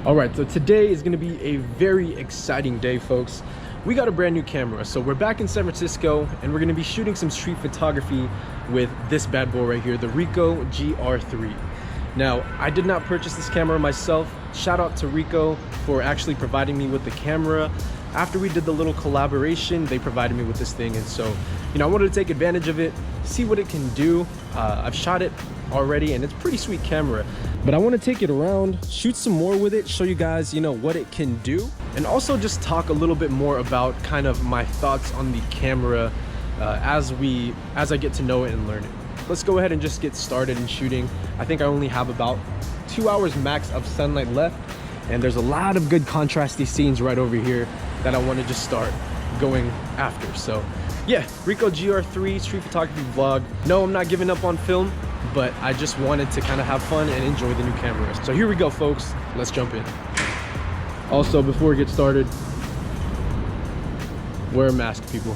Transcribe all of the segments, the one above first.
Alright, so today is going to be a very exciting day, folks. We got a brand new camera, so we're back in San Francisco and we're going to be shooting some street photography with this bad boy right here, the Ricoh GR3. Now, I did not purchase this camera myself. Shout out to Ricoh for actually providing me with the camera. After we did the little collaboration, they provided me with this thing, and so, I wanted to take advantage of it, see what it can do. I've shot it already and it's a pretty sweet camera, but I want to take it around, shoot some more with it, show you guys what it can do, and also just talk a little bit more about kind of my thoughts on the camera as I get to know it and learn it. Let's go ahead and just get started in shooting. I think I only have about 2 hours max of sunlight left, and there's a lot of good contrasty scenes right over here that I want to just start going after. So yeah, Ricoh GR3 street photography vlog. No, I'm not giving up on film, but I just wanted to kind of have fun and enjoy the new camera. So here we go, folks. Let's jump in. Also, before we get started, wear a mask, people.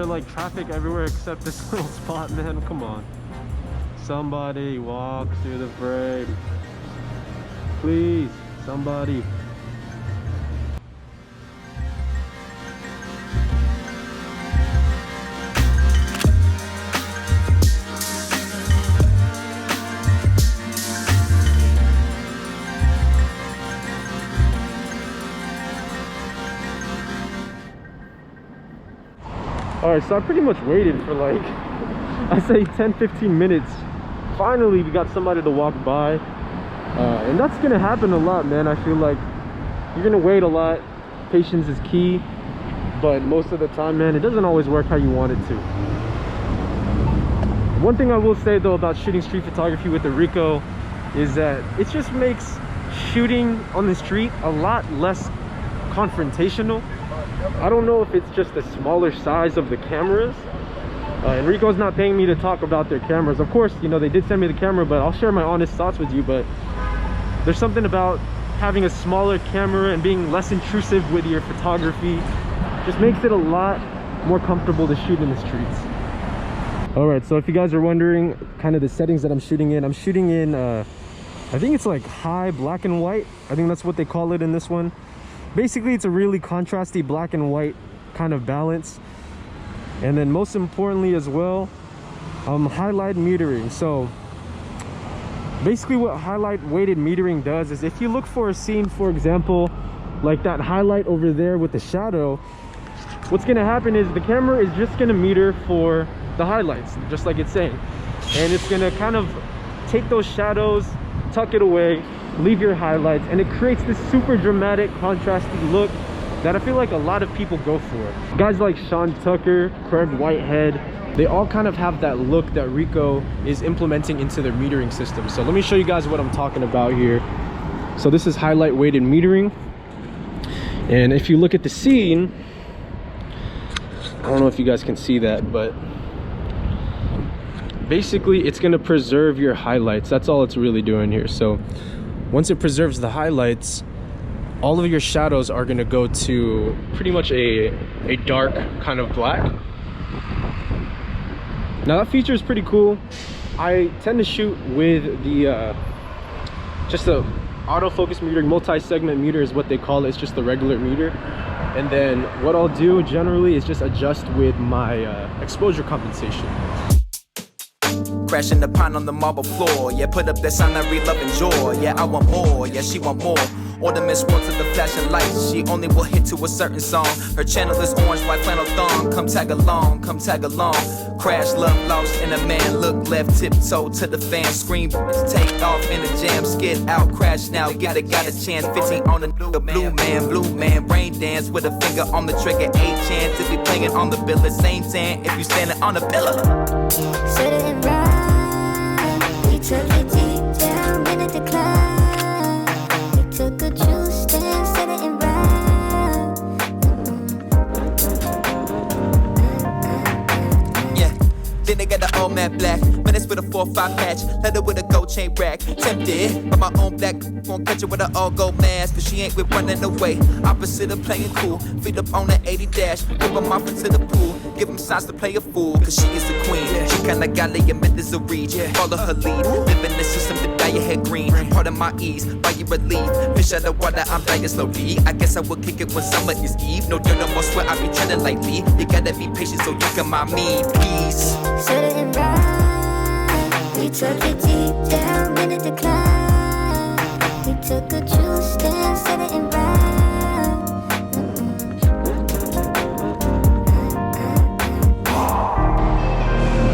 Like traffic everywhere except this little spot, man. Come on, somebody walk through the frame, please, somebody. Alright, so I pretty much waited for like, I say 10-15 minutes. Finally, we got somebody to walk by. And that's gonna happen a lot, man. I feel like you're gonna wait a lot. Patience is key. But most of the time, man, it doesn't always work how you want it to. One thing I will say, though, about shooting street photography with the Ricoh is that it just makes shooting on the street a lot less confrontational. I don't know if it's just the smaller size of the cameras, and Ricoh's not paying me to talk about their cameras. Of course, they did send me the camera, but I'll share my honest thoughts with you. But there's something about having a smaller camera and being less intrusive with your photography. Just makes it a lot more comfortable to shoot in the streets. All right, so if you guys are wondering kind of the settings that I'm shooting in, I think it's like high black and white. I think that's what they call it in this one. Basically, it's a really contrasty black and white kind of balance. And then most importantly as well, highlight metering. So basically what highlight weighted metering does is if you look for a scene, for example, like that highlight over there with the shadow, what's going to happen is the camera is just going to meter for the highlights, just like it's saying. And it's going to kind of take those shadows, tuck it away, leave your highlights, and it creates this super dramatic contrasty look that I feel like a lot of people go for. Guys like Sean Tucker, Craig Whitehead, they all kind of have that look that Ricoh is implementing into their metering system. So let me show you guys what I'm talking about here. So this is highlight weighted metering, and if you look at the scene, I don't know if you guys can see that, but basically it's going to preserve your highlights. That's all it's really doing here. So once it preserves the highlights, all of your shadows are going to go to pretty much a dark kind of black. Now that feature is pretty cool. I tend to shoot with the just the autofocus metering, multi-segment meter is what they call it. It's just the regular meter. And then what I'll do generally is just adjust with my exposure compensation. Crashing the pine on the marble floor. Yeah, put up that sign I read love and joy. Yeah, I want more. Yeah, she want more. Ornaments works with the flashing lights. She only will hit to a certain song. Her channel is orange, white flannel thong. Come tag along, come tag along. Crash, love, lost in a man. Look left, tiptoe to the fan. Scream, take off in the jam. Skid out, crash now. Got a chance. 15 on the blue man. Brain dance with a finger on the trigger. A chance to be playing on the bill. Same time if you standing on the pillar. Shouldn't ride. We took it deep. minute to climb. We took a true stand, said it in rhyme. Yeah. Then they got the old man black. Minutes with a 4-5 patch. Leather with a gold chain rack. Tempted by my own black. Won't catch her with an all gold mask. Cause she ain't with running away. Opposite of playing cool. Feet up on the 80 dash. Whip them off into the pool. Give them signs to play a fool. Cause she is the queen. She kinda got lay methods of reach. Follow her lead. Live in the system to dye your head green. Part of my ease. By your relief. Fish out of water. I'm dying slowly. I guess I will kick it when summer is eve. No dirt, no more sweat. I be treading lightly. You gotta be patient so you can mind me. Peace. Said it in rhyme. We took it deep down, minute to climb. We took a true stand, said it in rhyme.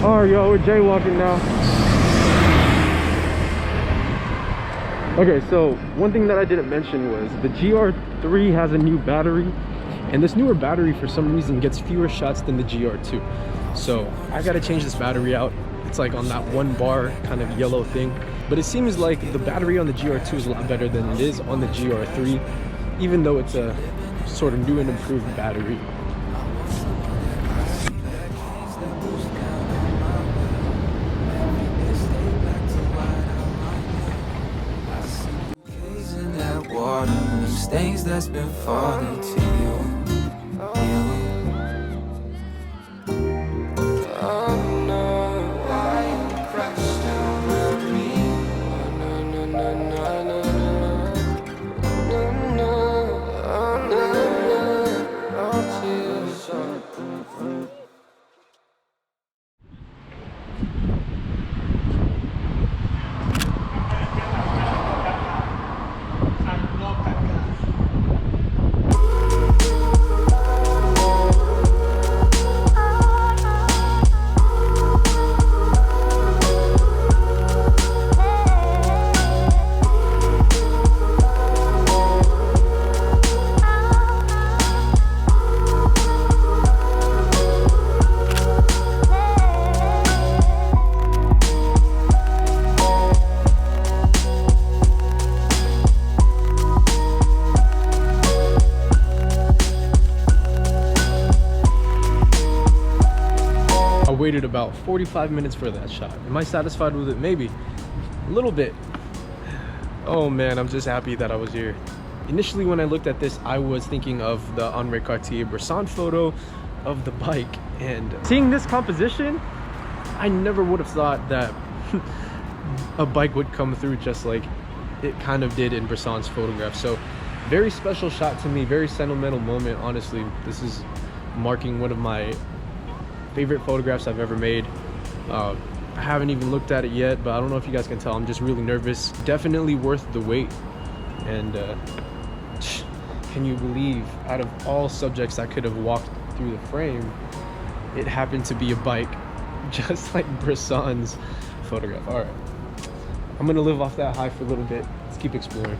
Alright, yo, we're jaywalking now. Okay, so one thing that I didn't mention was the GR3 has a new battery, and this newer battery for some reason gets fewer shots than the GR2. So I gotta change this battery out. It's like on that 1 bar kind of yellow thing, but it seems like the battery on the GR2 is a lot better than it is on the GR3, even though it's a sort of new and improved battery. Stains that's been falling to you. Oh no, why you crash down on me? No, no, no, no, no, no, no, oh no, no, oh tears. Waited about 45 minutes for that shot. Am I satisfied with it? Maybe a little bit. Oh man, I'm just happy that I was here. Initially when I looked at this, I was thinking of the Henri Cartier-Bresson photo of the bike, and seeing this composition, I never would have thought that a bike would come through just like it kind of did in Bresson's photograph. So very special shot to me, very sentimental moment. Honestly, this is marking one of my favorite photographs I've ever made. I haven't even looked at it yet, but I don't know if you guys can tell, I'm just really nervous. Definitely worth the wait. And can you believe, out of all subjects that could have walked through the frame, it happened to be a bike, just like Bresson's photograph. All right, I'm gonna live off that high for a little bit. Let's keep exploring.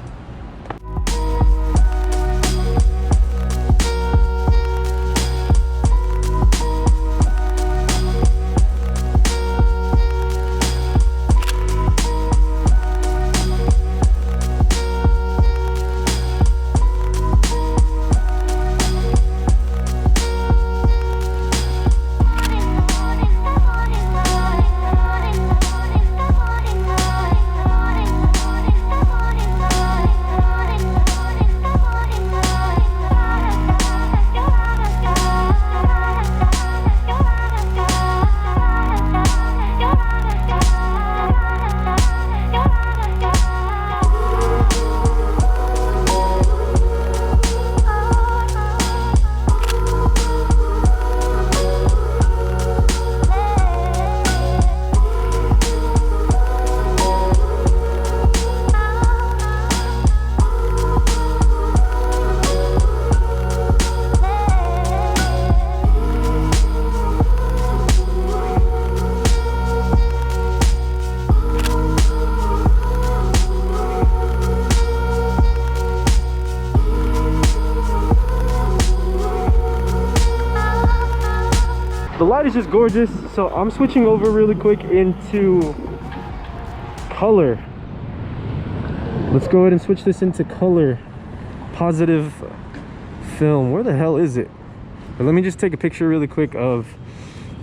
The light is just gorgeous, so I'm switching over really quick into color. Let's go ahead and switch this into color. Positive film. Where the hell is it? But let me just take a picture really quick of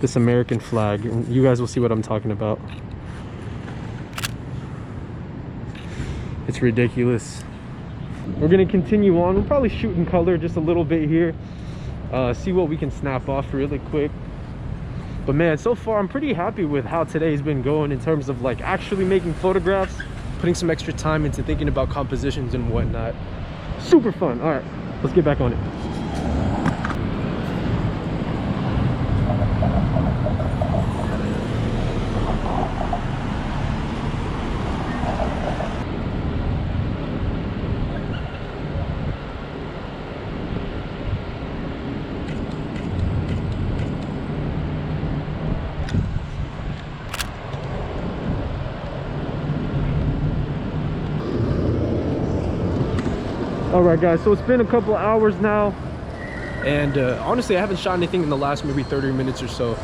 this American flag and you guys will see what I'm talking about. It's ridiculous. We're gonna continue on. We'll probably shoot in color just a little bit here. See what we can snap off really quick. But man, so far I'm pretty happy with how today's been going in terms of like actually making photographs, putting some extra time into thinking about compositions and whatnot. Super fun. All right, let's get back on it. All right guys, so it's been a couple hours now and honestly I haven't shot anything in the last maybe 30 minutes or so.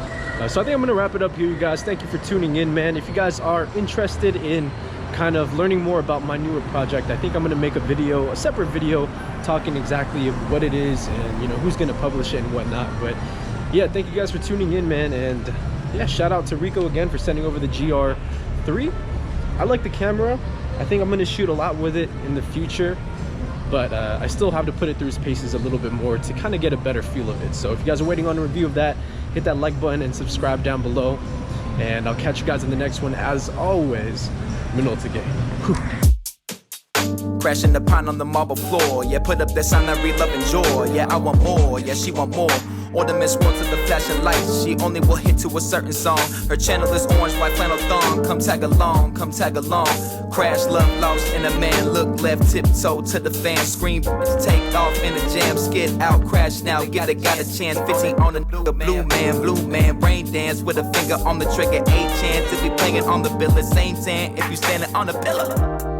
So I think I'm gonna wrap it up here, you guys. Thank you for tuning in, man. If you guys are interested in kind of learning more about my newer project, I think I'm gonna make a separate video talking exactly of what it is and you know who's gonna publish it and whatnot. But yeah, thank you guys for tuning in, man. And yeah, shout out to Ricoh again for sending over the GR3. I like the camera. I think I'm gonna shoot a lot with it in the future, but I still have to put it through its paces a little bit more to kind of get a better feel of it. So if you guys are waiting on a review of that, hit that like button and subscribe down below, and I'll catch you guys in the next one. As always, Minolta Gang. Crashing the pine on the marble floor. Yeah, put up that sign I read love and joy. Yeah, I want more. Yeah, she want more. Ornaments works of the flashing lights. She only will hit to a certain song. Her channel is orange, white flannel thong. Come tag along, come tag along. Crash, love lost in a man. Look left, tiptoe to the fan. Scream, take off in a jam. Skid out, crash now. Got a chance. 15 on the blue man. Brain dance with a finger on the trigger. A chance to be playing on the bill. Same tan if you standing on the pillar.